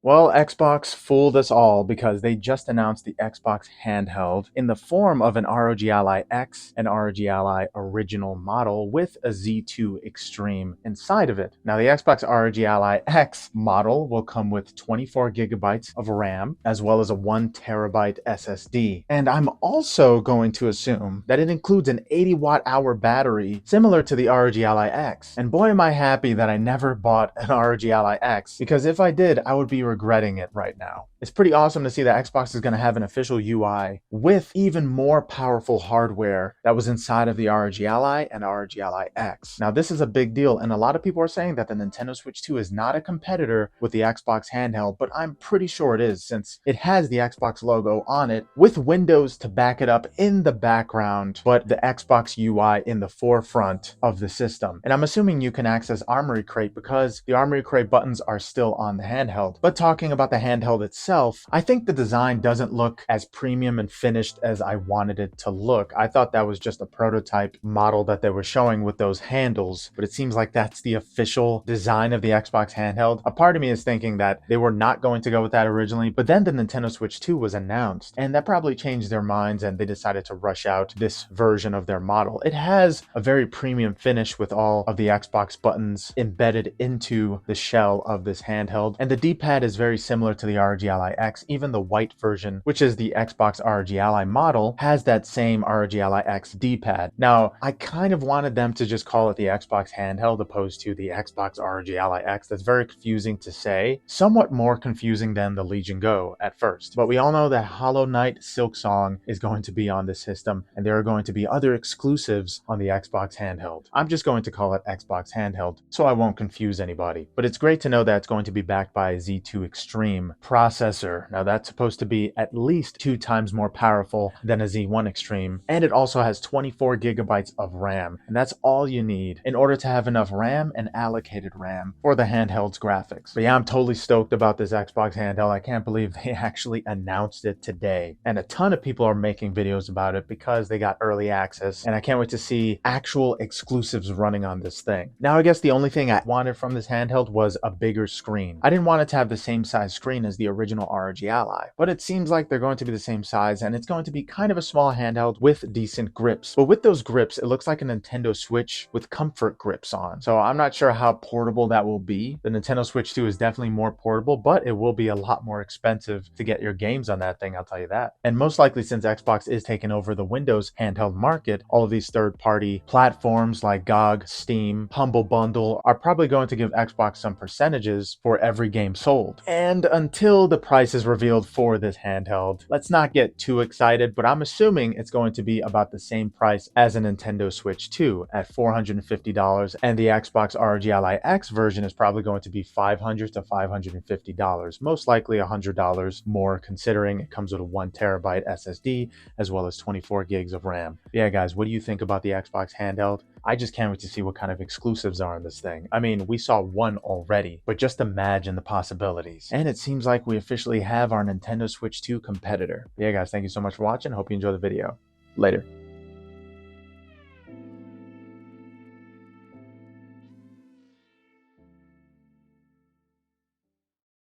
Well, Xbox fooled us all because they just announced the Xbox Handheld in the form of an ROG Ally X and ROG Ally original model with a Z2 Extreme inside of it. Now, the Xbox ROG Ally X model will come with 24 gigabytes of RAM as well as a 1 terabyte SSD. And I'm also going to assume that it includes an 80 watt hour battery similar to the ROG Ally X. And boy, am I happy that I never bought an ROG Ally X, because if I did, I would be regretting it right now. It's pretty awesome to see that Xbox is going to have an official UI with even more powerful hardware that was inside of the ROG Ally and ROG Ally X. Now, this is a big deal, and a lot of people are saying that the Nintendo Switch 2 is not a competitor with the Xbox Handheld, but I'm pretty sure it is, since it has the Xbox logo on it with Windows to back it up in the background, but the Xbox UI in the forefront of the system. And I'm assuming you can access Armory Crate because the Armory Crate buttons are still on the handheld. But talking about the handheld itself, I think the design doesn't look as premium and finished as I wanted it to look. I thought that was just a prototype model that they were showing with those handles, but it seems like that's the official design of the Xbox handheld. A part of me is thinking that they were not going to go with that originally, but then the Nintendo Switch 2 was announced, and that probably changed their minds and they decided to rush out this version of their model. It has a very premium finish with all of the Xbox buttons embedded into the shell of this handheld, and the D-pad is very similar to the ROG Ally X. Even the white version, which is the Xbox ROG Ally model, has that same ROG Ally X D-pad. Now, I kind of wanted them to just call it the Xbox handheld opposed to the Xbox ROG Ally X. That's very confusing to say, somewhat more confusing than the Legion Go at first. But we all know that Hollow Knight Silksong is going to be on the system, and there are going to be other exclusives on the Xbox handheld. I'm just going to call it Xbox handheld so I won't confuse anybody. But it's great to know that it's going to be backed by a Z2 Extreme processor. Now, that's supposed to be at least 2 times more powerful than a Z1 Extreme, and it also has 24 gigabytes of RAM, and that's all you need in order to have enough RAM and allocated RAM for the handheld's graphics. But yeah, I'm totally stoked about this Xbox handheld. I can't believe they actually announced it today, and a ton of people are making videos about it because they got early access, and I can't wait to see actual exclusives running on this thing. Now, I guess the only thing I wanted from this handheld was a bigger screen. I didn't want it to have the same size screen as the original ROG Ally, but it seems like they're going to be the same size, and it's going to be kind of a small handheld with decent grips. But with those grips, it looks like a Nintendo Switch with comfort grips on. So I'm not sure how portable that will be. The Nintendo Switch 2 is definitely more portable, but it will be a lot more expensive to get your games on that thing, I'll tell you that. And most likely, since Xbox is taking over the Windows handheld market, all of these third-party platforms like GOG, Steam, Humble Bundle are probably going to give Xbox some percentages for every game sold. And until the price is revealed for this handheld, let's not get too excited, but I'm assuming it's going to be about the same price as a Nintendo Switch 2 at $450, and the Xbox ROG Ally X version is probably going to be $500 to $550, most likely $100 more considering it comes with a 1 terabyte SSD as well as 24 gigs of RAM. Yeah, guys, what do you think about the Xbox handheld? I just can't wait to see what kind of exclusives are in this thing. I mean, we saw one already, but just imagine the possibilities. And it seems like we officially have our Nintendo Switch 2 competitor. Yeah, guys, thank you so much for watching. Hope you enjoy the video. Later.